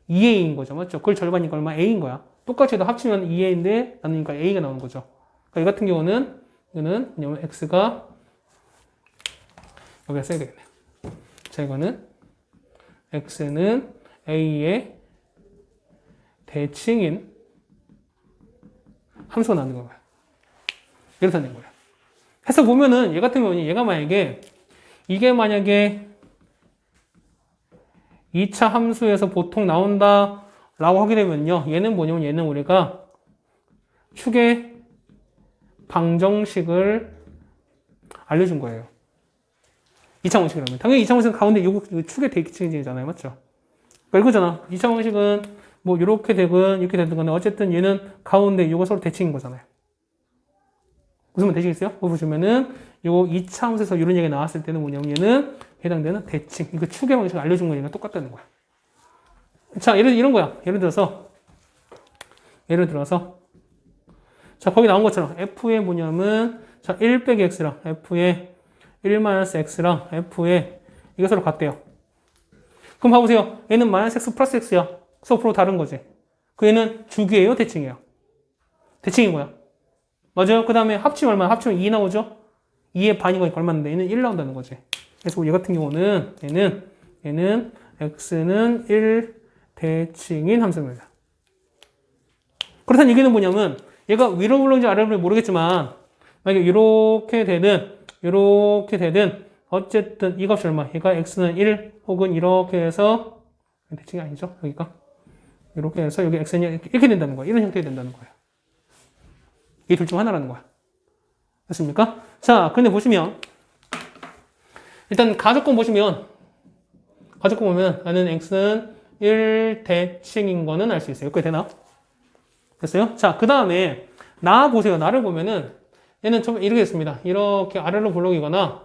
2a인 거죠. 맞죠? 그걸 절반이니까 얼마? a인 거야. 똑같이 해도 합치면 2a인데 나누니까 a가 나오는 거죠. 그러니까 이 같은 경우는 이거는 뭐냐면 x가 여기다 써야 되겠네요. 자, 이거는 x는 a의 대칭인 함수가 나오는 거야. 이렇게 되는 거야. 해서 보면은 얘 같은 경우는 얘가 만약에 이게 만약에 2차 함수에서 보통 나온다 라고 하게 되면요. 얘는 뭐냐면 얘는 우리가 축의 방정식을 알려준 거예요. 2차 방식이라면. 당연히 2차 방식은 가운데 이거 축의 대칭이잖아요. 맞죠? 그러니까 이거잖아. 2차 방식은 뭐 이렇게 되건 이렇게 되든 간에 어쨌든 얘는 가운데 이거 서로 대칭인 거잖아요. 무슨 말 되시겠어요? 보시면은 요 2차 함수에서 이런 얘기가 나왔을 때는 뭐냐면 얘는 해당되는 대칭. 이거 축의 방식을 알려준 거니까 똑같다는 거야. 자, 이런 거야. 예를 들어서 자, 거기 나온 것처럼 f의 뭐냐면 자, 1 빼기 x랑 f의 1 마이너스 x랑 f의 이게 서로 같대요. 그럼 봐보세요. 얘는 마이너스 x 플러스 x야. 서로 다른 거지. 그 얘는 주기예요, 대칭이에요? 대칭인 거야. 맞아요? 그 다음에 합치면 얼마야? 합치면 2 나오죠? 2의 반이니까 얼마인데? 얘는 1 나온다는 거지. 그래서 얘 같은 경우는 얘는 x는 1 대칭인 함수입니다. 그렇다는 얘기는 뭐냐면 얘가 위로 불러온지 아래로 불러온지 모르겠지만 만약에 이렇게 되든 어쨌든 이 값이 얼마? 얘가 x는 1 혹은 이렇게 해서 대칭이 아니죠? 여기가 이렇게 해서 여기 x는 이렇게 된다는 거야. 이런 형태가 된다는 거예요. 이 둘 중 하나라는 거야. 됐습니까? 자, 근데 보시면 일단 가족권 보면 나는 x는 1 대칭인 거는 알 수 있어요. 여기까지 되나? 됐어요? 자, 그 다음에 나 보세요. 나를 보면은 얘는 좀 이렇게 됐습니다. 이렇게 아래로 볼록이거나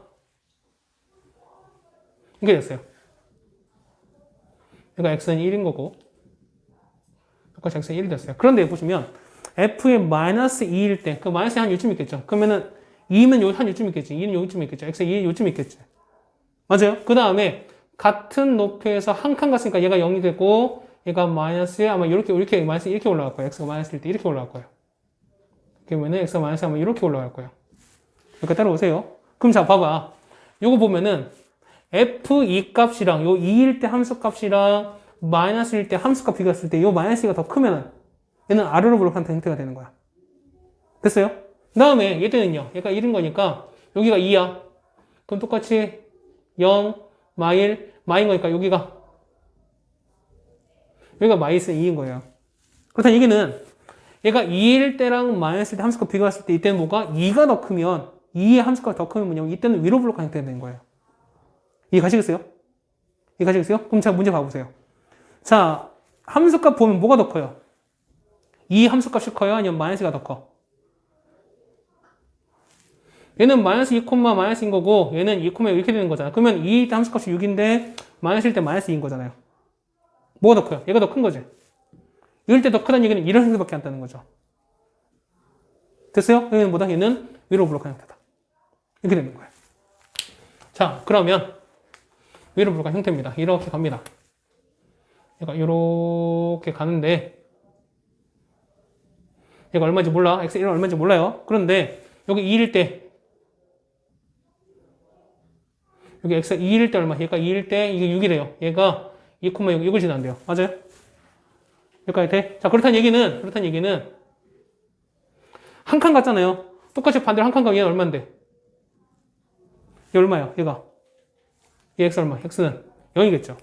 이렇게 됐어요. 그러니까 x는 1인 거고 똑같이 x는 1이 됐어요. 그런데 보시면 f의 마이너스 2일 때 그 마이너스 한 요쯤 있겠죠. 그러면은 2면 한 요쯤 있겠지. 2는 여기쯤 있겠죠. x의 2는 요쯤 있겠지. 맞아요? 그 다음에 같은 높이에서 한 칸 갔으니까 얘가 0이 되고 얘가 마이너스에 아마 이렇게 마이너스 이렇게 올라갈 거예요. x가 마이너스일 때 이렇게 올라갈 거예요. 그러면은 x가 마이너스 하면 이렇게 올라갈 거예요. 여기까지 따라오세요. 그럼 자, 봐봐. 요거 보면은 f2 값이랑 요 2일 때 함수 값이랑 마이너스일 때 함수 값 비교했을 때 요 마이너스가 더 크면은 얘는 아래로 볼록한 형태가 되는 거야. 됐어요? 그 다음에 얘 때는요. 얘가 1인 거니까 여기가 2야. 그럼 똑같이 0, 마일, 마인 거니까 여기가 마이너스 2인 거예요. 그렇다는 얘기는 얘가 2일 때랑 마이너스일 때 함수값 비교했을 때 이때는 뭐가 2가 더 크면 2의 함수값이 더 크면 뭐냐면 이때는 위로 블록한 형태가 되는 거예요. 이해 가시겠어요? 이해 가시겠어요? 그럼 제가 문제 봐보세요. 자, 함수값 보면 뭐가 더 커요? 이 함수값이 커요? 아니면 마이너스가 더 커? 얘는 마이너스 2, 마이너스인 거고 얘는 2, 이렇게 되는 거잖아. 그러면 이 함수값이 6인데 마이너스일 때 마이너스 2인 거잖아요. 뭐가 더 커요? 얘가 더 큰 거지. 이럴 때 더 크다는 얘기는 이런 형태밖에 안 따는 거죠. 됐어요? 얘는 뭐다? 얘는 위로 블록한 형태다. 이렇게 되는 거예요. 자, 그러면 위로 블록한 형태입니다. 이렇게 갑니다. 얘가 이렇게 가는데 얘가 얼마인지 몰라. x1은 얼마인지 몰라요. 그런데 여기 2일 때 여기 x가 2일 때 얼마? 얘가 2일 때 이게 6이래요. 얘가 2,6, 6을 지난대요. 맞아요? 여기까지 돼? 자, 그렇다는 얘기는 한 칸 같잖아요. 똑같이 반대로 한 칸 가면 얘는 얼마인데? 얘 얼마야? 얘가. 얘 x 얼마? x는 0이겠죠.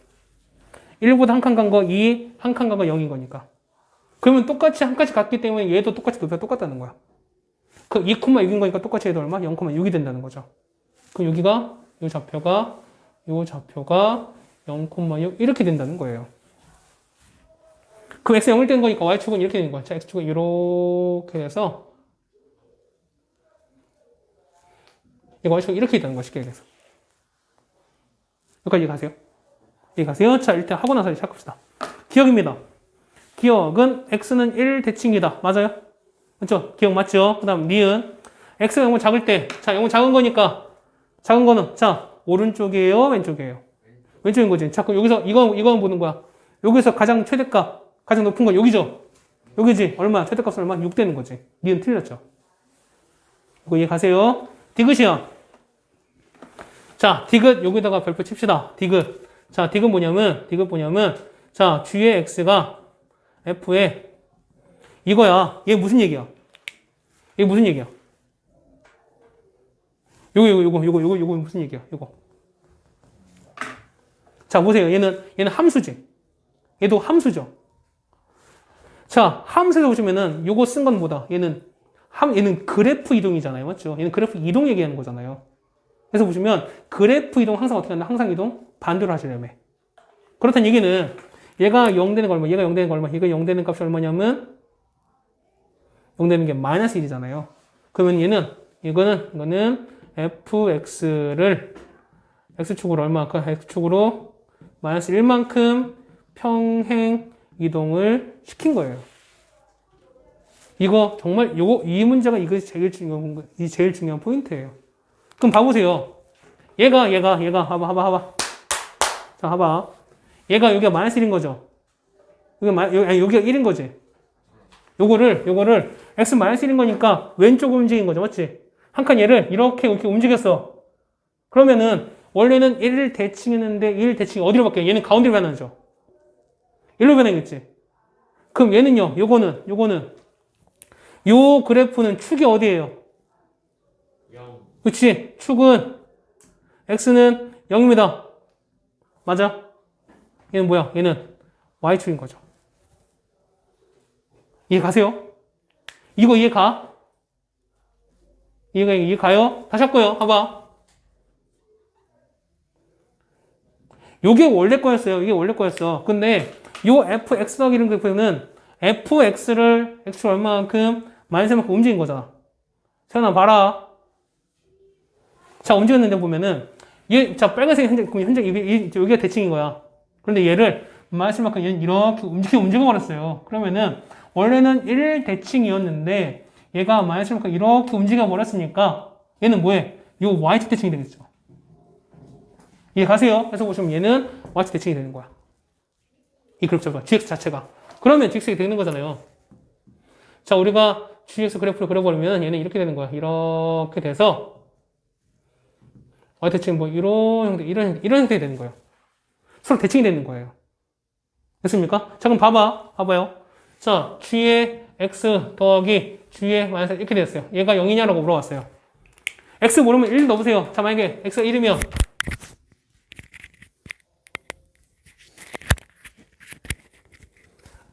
1보다 한 칸 간 거 2, 한 칸 간 거 0인 거니까. 그러면 똑같이 한 칸씩 갔기 때문에 얘도 똑같이 높이가 똑같다는 거야. 그 2,6인 거니까 똑같이 얘도 얼마? 0,6이 된다는 거죠. 그럼 여기가 이 좌표가 0,6 이렇게 된다는 거예요. 그럼 x 0일 된 거니까 y축은 이렇게 되는 거야. 자, x축은 이렇게 돼서 얘가 y축은 이렇게 있다는 거야. 쉽게 얘기해서. 여기까지 이해가세요? 이해가세요? 자, 일단 하고 나서 시작합시다. 기억입니다. 기억은 x는 1 대칭이다. 맞아요? 맞죠? 기억 맞죠? 그 다음 니은 x가 0은 작을 때, 자, 0은 작은 거니까 작은 거는 자, 오른쪽이에요? 왼쪽이에요? 왼쪽인 거지. 자, 그럼 여기서 이건 보는 거야. 여기서 가장 최대값, 가장 높은 건 여기죠? 여기지? 얼마? 최대값은 얼마? 6 되는 거지. 니은 틀렸죠? 이거 이해 가세요? 디귿이야. 자, 디귿 여기다가 별표 칩시다. 디귿. 자, 디귿 뭐냐면, 자, G의 X가 F에 이거야. 얘 무슨 얘기야? 얘 무슨 얘기야? 요거 무슨 얘기야? 요거. 자, 보세요. 얘는 함수지. 얘도 함수죠. 자, 함수에서 보시면은 요거 쓴 건 뭐다? 얘는 그래프 이동이잖아요. 맞죠? 얘는 그래프 이동 얘기하는 거잖아요. 그래서 보시면 그래프 이동 항상 어떻게 한다? 항상 이동 반대로 하시려면. 그렇다는 얘기는 얘가 0 되는 거 얼마? 얘가 0 되는 거 얼마? 얘가 0 되는 값이 얼마냐면 0 되는 게 마이너스 1이잖아요. 그러면 이거는 fx를 x축으로 얼마큼? x축으로 마이너스 1만큼 평행 이동을 시킨 거예요. 이거 정말 이 문제가 이것이 제일 중요한 포인트예요. 그럼 봐보세요. 얘가 봐봐. 자, 봐봐. 얘가 여기가 마이너스 1인 거죠. 여기가 1인 거지. 요거를 x 마이너스 1인 거니까 왼쪽으로 움직인 거죠. 맞지? 한 칸 얘를 이렇게 움직였어. 그러면은 원래는 1 대칭했는데 1 대칭이 어디로 바뀌어요? 얘는 가운데로 변하죠. 1로 변하겠지. 그럼 얘는요. 요거는 요 그래프는 축이 어디예요? 0. 그치? 축은 x는 0입니다. 맞아? 얘는 뭐야? 얘는 y축인 거죠. 이해 가세요? 이거 이해 가? 이해 가요? 다시 할거예요. 봐봐. 요게 원래 거였어요. 이게 원래 거였어. 근데 요 fx 더하기는 그래프는 fx를 x축 얼마만큼 마이너스만큼 움직인 거잖아. 세연아 봐라. 자, 움직였는데 보면은 자, 빨간색이 현재 여기가 대칭인 거야. 그런데 얘를 마이너스만큼 얘는 이렇게 움직여버렸어요. 그러면은 원래는 1 대칭이었는데 얘가 마이너스만큼 이렇게 움직여버렸으니까 얘는 뭐해? 요 y축 대칭이 되겠죠. 이해 가세요? 그래서 보시면 얘는 y축 대칭이 되는 거야. 이 그래프 gx 자체가. 그러면 gx가 되는 거잖아요. 자, 우리가 gx 그래프를 그려버리면 얘는 이렇게 되는 거야. 이렇게 돼서 y 대칭 뭐 이런 형태 되는 거예요. 서로 대칭이 되는 거예요. 됐습니까? 자, 그럼 봐봐요. 자, g의 x 더하기 g의 마이너스 이렇게 됐어요. 얘가 0이냐라고 물어봤어요. x 모르면 1 넣어보세요. 자, 만약에 x가 1이면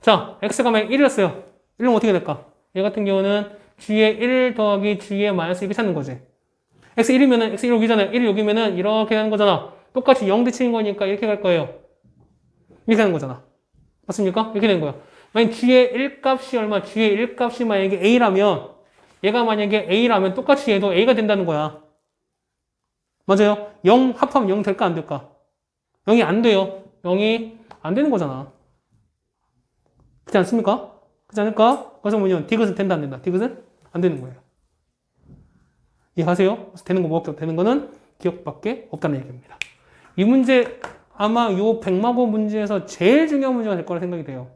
자, x가 만약 1이었어요. 1이면 어떻게 될까? 얘 같은 경우는 g의 1 더하기 g의 마이너스 이렇게 찾는 거지. x 1이면은 x 1 여기잖아요. 1 여기면은 이렇게 되는 거잖아. 똑같이 0 대칭인 거니까 이렇게 갈 거예요. 이렇게 하는 거잖아. 맞습니까? 이렇게 되는 거야. 만약 G의 1값이 얼마? G의 1값이 만약에 A라면 얘가 만약에 A라면 똑같이 얘도 A가 된다는 거야. 맞아요? 0 합하면 0 될까 안 될까? 0이 안 돼요. 0이 안 되는 거잖아. 그렇지 않습니까? 그렇지 않을까? 그래서 뭐냐면 디귿은 된다 안 된다. 디귿은 안 되는 거예요. 이해하세요? 그래서 되는 거 뭐밖에 되는 거는 기억밖에 없다는 얘기입니다. 이 문제 아마 요 백마고 문제에서 제일 중요한 문제가 될 거라 생각이 돼요.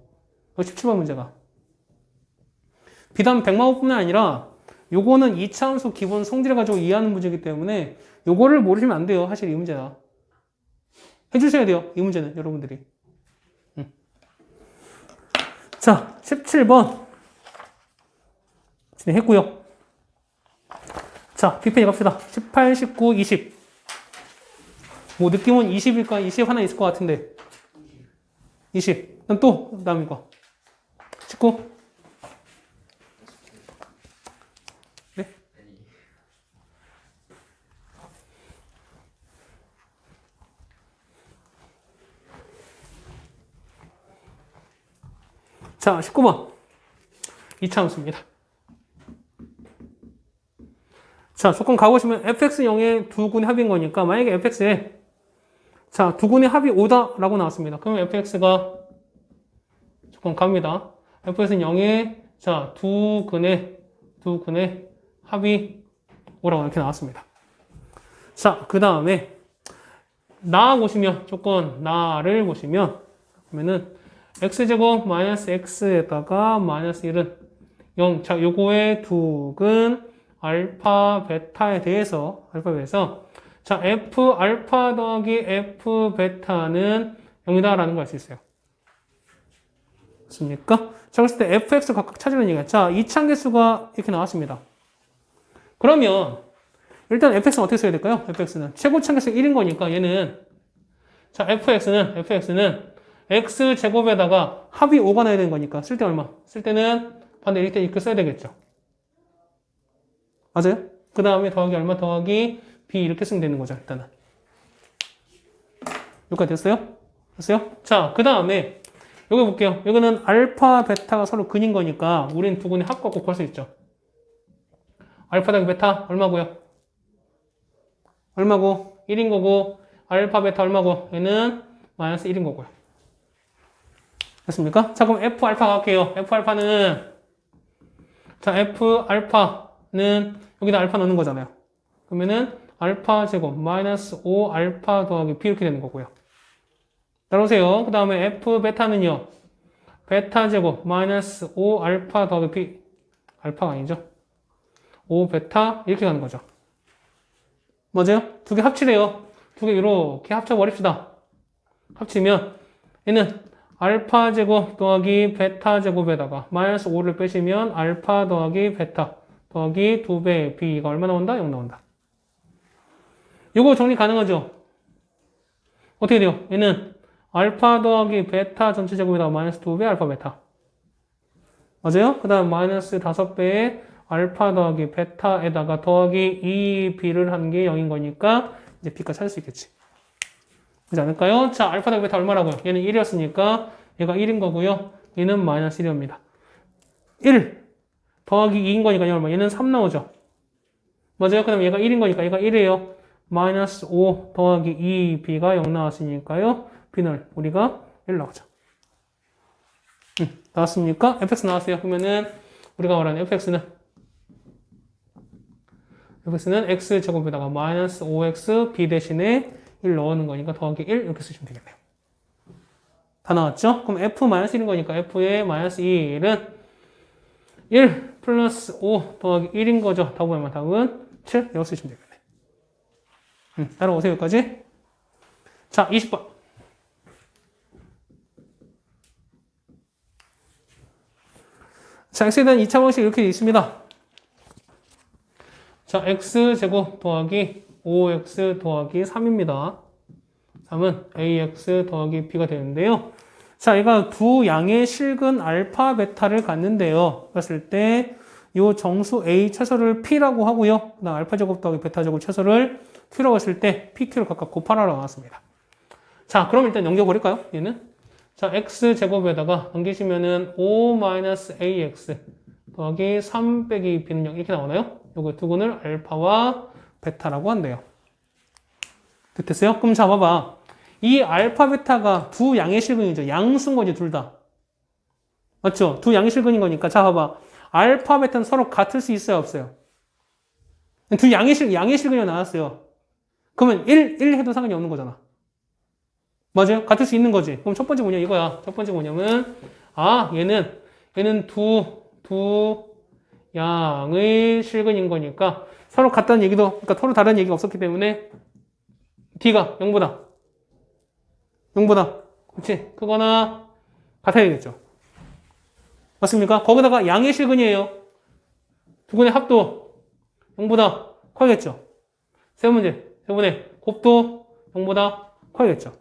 17번 문제가. 비단 백마고뿐만 아니라 요거는 이차함수 기본 성질을 가지고 이해하는 문제이기 때문에 요거를 모르시면 안 돼요. 사실 이 문제다. 해주셔야 돼요. 이 문제는 여러분들이. 자, 17번 진행했고요. 자, 빅페이지 갑시다. 18, 19, 20. 뭐 느낌은 20일까? 20 하나 있을 것 같은데. 20. 그럼 또 다음 이거. 19. 네? 자, 19번. 이차함수입니다. 자, 조건 가보시면 fx0의 두 군의 합인 거니까 만약에 fx에 자, 두 군의 합이 5다라고 나왔습니다. 그러면 fx가 조건 갑니다. fx는 0의 자, 두 근의 합이 5라고 이렇게 나왔습니다. 자, 그 다음에 나 보시면 조건 나를 보시면 그러면은 x제곱 마이너스 x에다가 마이너스 1은 0. 자, 요거의 두 근 알파 베타에 대해서 자, f 알파 더하기 f 베타는 0이다라는 걸 알 수 있어요. 맞습니까? 자, 그랬을 때 fx 각각 찾으는 얘기야. 자, 이차함계수가 이렇게 나왔습니다. 그러면 일단 fx는 어떻게 써야 될까요? fx는 최고차함계수 1인 거니까 얘는 자, fx는 x제곱에다가 합이 5가 나야 되는 거니까 쓸 때 얼마? 쓸 때는 반대 이렇게 이렇게 써야 되겠죠. 맞아요? 그 다음에 더하기 얼마 더하기 b 이렇게 쓰면 되는 거죠. 일단은 여기까지 됐어요? 됐어요? 자, 그 다음에 여기 볼게요. 여기는 알파 베타가 서로 근인 거니까 우리는 두 군의 합 갖고 구할 수 있죠. 알파 더하기 베타 얼마고요? 얼마고? 1인 거고 알파 베타 얼마고? 얘는 마이너스 1인 거고요. 됐습니까? 자, 그럼 f 알파 갈게요. f 알파는 자, f 알파는 여기다 알파 넣는 거잖아요. 그러면은 알파 제곱 마이너스 5 알파 더하기 b 이렇게 되는 거고요. 따라오세요. 그 다음에 f 베타는요. 베타 제곱 마이너스 5 알파 더하기 b 알파가 아니죠. 5 베타 이렇게 가는 거죠. 맞아요? 두 개 합치래요. 두 개 이렇게 합쳐버립시다. 합치면 얘는 알파 제곱 더하기 베타 제곱에다가 마이너스 5를 빼시면 알파 더하기 베타 더하기 2배 b가 얼마 나온다? 0 나온다. 이거 정리 가능하죠? 어떻게 돼요? 얘는 알파 더하기 베타 전체 제곱에다가 마이너스 2배 알파 베타. 맞아요? 그 다음 마이너스 5배의 알파 더하기 베타에다가 더하기 2b를 한 게 0인 거니까 이제 b까지 찾을 수 있겠지. 그렇지 않을까요? 자, 알파 더하기 베타 얼마라고요? 얘는 1이었으니까 얘가 1인 거고요. 얘는 마이너스 1입니다. 1 더하기 2인 거니까 얼마? 얘는 3 나오죠. 맞아요? 그 다음에 얘가 1인 거니까 얘가 1이에요. 마이너스 5 더하기 2b가 0 나왔으니까요. b는 우리가 1 나오죠. 나왔습니까? fx 나왔어요. 그러면은 우리가 말하는 fx는 x제곱에다가 마이너스 5x b 대신에 1 넣는 거니까 더하기 1 이렇게 쓰시면 되겠네요. 다 나왔죠? 그럼 f-1인 거니까 f의 마이너스 1은 1 플러스 5 더하기 1인 거죠. 답은 답은 7 이렇게 쓰시면 되겠네. 따라오세요. 여기까지. 자, 20번. 자, x에 대한 2차 방식 이렇게 있습니다. 자, x제곱 더하기 5x 더하기 3입니다. 3은 ax 더하기 b가 되는데요. 자, 얘가 두 양의 실근 알파 베타를 갖는데요. 그랬을 때 이 정수 a 최소를 p라고 하고요. 그다음 알파 제곱 더하기 베타 제곱 최소를 Q라고 했을 때 PQ를 각각 곱하라고 나왔습니다. 자, 그럼 일단 넘겨버릴까요? 얘는. 자, X제곱에다가 넘기시면은 5-AX 더하기 3 빼기 B는 0 이렇게 나오나요? 요거 두근을 알파와 베타라고 한대요. 됐어요? 그럼 자, 봐봐. 이 알파, 베타가 두 양의 실근이죠. 양수인 거지, 둘 다. 맞죠? 두 양의 실근인 거니까. 자, 봐봐. 알파, 베타는 서로 같을 수 있어요, 없어요? 두 양의 실근이 나왔어요. 그러면 1 해도 상관이 없는 거잖아. 맞아요? 같을 수 있는 거지. 그럼 첫 번째 뭐냐, 이거야. 첫 번째 뭐냐면, 얘는 두 양의 실근인 거니까 서로 같다는 얘기도, 그러니까 서로 다른 얘기가 없었기 때문에 D가 0보다 그렇지? 크거나 같아야겠죠. 맞습니까? 거기다가 양의 실근이에요. 두 근의 합도 0보다 커야겠죠. 세 번째 곱도 0보다 커야겠죠.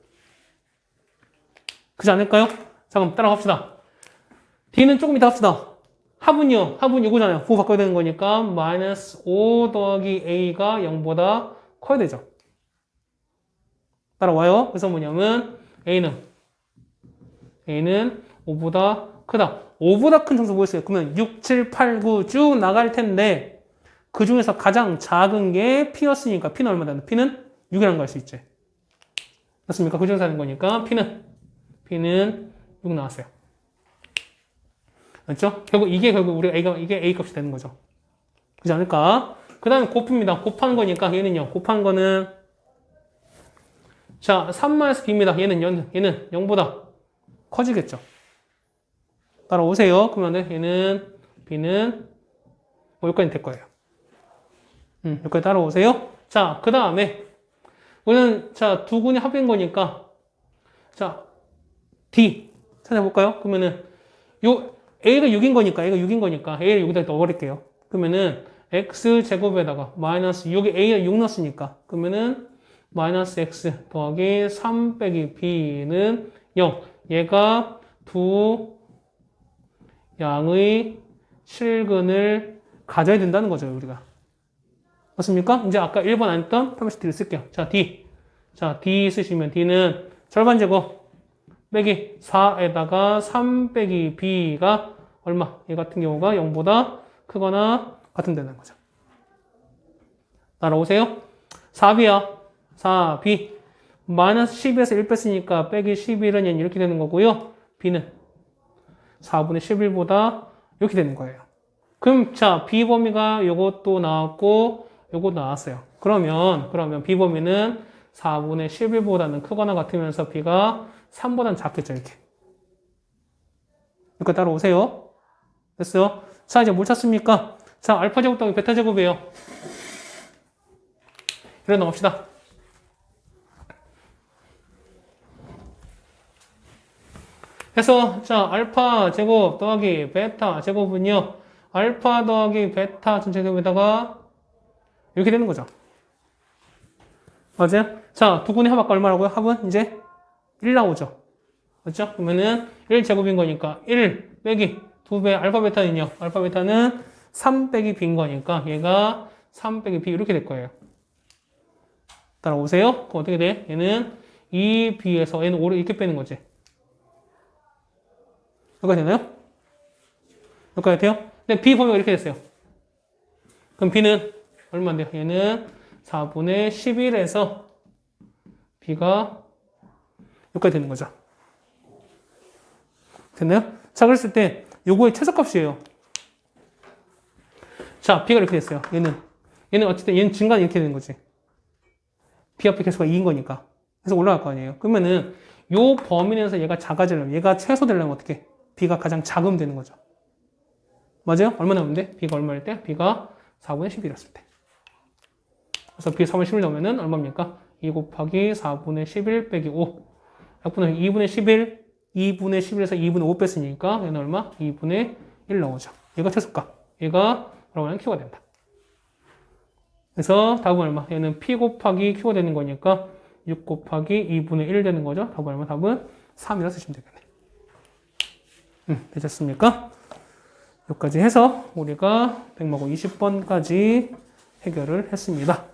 그렇지 않을까요? 자, 그럼 따라갑시다. D는 조금 이따 합시다. 합은요, 합은 이거잖아요. 부호 바꿔야 되는 거니까 마이너스 5 더하기 A가 0보다 커야 되죠. 따라와요. 그래서 뭐냐면 A는 5보다 크다. 5보다 큰 정수 뭐였어요? 그러면 6, 7, 8, 9 쭉 나갈 텐데 그 중에서 가장 작은 게 P였으니까 P는 얼마 되나? P는 6이라는 거 알 수 있지. 맞습니까? 그 중에서 하는 거니까 P는 6 나왔어요. 맞죠? 이게 A 값이 되는 거죠. 그렇지 않을까? 그 다음에 곱입니다. 곱한 거니까 얘는요. 곱한 거는 자, 3-B입니다. 얘는 0보다 커지겠죠. 따라오세요. 그러면 얘는 B는 여기까지 될 거예요. 여기까지 따라오세요. 자, 그 다음에 우리는 자, 두 군이 합인 거니까 자, D 찾아볼까요? 그러면은 A가 6인 거니까 A를 여기다 넣어버릴게요. 그러면은 X제곱에다가 마이너스 6에 A를 6 넣었으니까 그러면은 마이너스 X 더하기 3 빼기 B는 0. 얘가 두 양의 실근을 가져야 된다는 거죠, 우리가. 맞습니까? 이제 아까 1번 안 했던 표면식 D를 쓸게요. 자, D. 자, D 쓰시면 D는 절반 제곱 빼기 4에다가 3 빼기 B가 얼마? 얘 같은 경우가 0보다 크거나 같은 데는 거죠. 따라오세요. 4B야. 4B. 마이너스 12에서 1 뺐으니까 빼기 11은 얘는 이렇게 되는 거고요. B는 4분의 11보다 이렇게 되는 거예요. 그럼 자, B 범위가 요것도 나왔고 요것도 나왔어요. 그러면 B 범위는 4분의 11보다는 크거나 같으면서 B가 3보다는 작겠죠, 이렇게. 이거 따라오세요. 됐어요? 자, 이제 뭘 찾습니까? 자, 알파 제곱 더하기 베타 제곱이에요. 이래 넘어갑시다. 그래서 자, 알파 제곱 더하기 베타 제곱은요. 알파 더하기 베타 전체 제곱에다가 이렇게 되는 거죠. 맞아요? 자, 두 군의 합 아까 얼마라고요? 합은 이제 1 나오죠. 맞죠? 그러면은 1제곱인 거니까 1 빼기 2배 알파 베타는요. 알파 베타는 3 빼기 B인 거니까 얘가 3 빼기 B 이렇게 될 거예요. 따라오세요. 그럼 어떻게 돼? 얘는 2B에서 얘는 5를 이렇게 빼는 거지. 여기까지 되나요? 여기까지 돼요? 근데 B 범위가 이렇게 됐어요. 그럼 B는 얼마인데요? 얘는 4분의 11에서 B가 여기까지 되는 거죠. 됐나요? 자, 그랬을 때 요거의 최소값이에요. 자, B가 이렇게 됐어요. 얘는 어쨌든 얘는 증가는 이렇게 되는 거지. B 앞에 개수가 2인 거니까. 그래서 올라갈 거 아니에요. 그러면은 요 범위 내에서 얘가 작아지려면 얘가 최소 되려면 어떻게? B가 가장 작으면 되는 거죠. 맞아요? 얼마 나오면 돼? B가 얼마일 때? B가 4분의 11이었을 때. 그래서 B 4분의 11 넣으면은 얼마입니까? 2 곱하기 4분의 11 빼기 5. 약분은 2분의 11, 2분의 11에서 2분의 5 뺐으니까 얘는 얼마? 2분의 1 나오죠. 얘가 최소값. 얘가 그러면 Q가 된다. 그래서 답은 얼마? 얘는 P 곱하기 Q가 되는 거니까 6 곱하기 2분의 1 되는 거죠. 답은 얼마? 답은 3이라 쓰시면 되겠네. 되셨습니까? 여기까지 해서 우리가 100마고 20번까지 해결을 했습니다.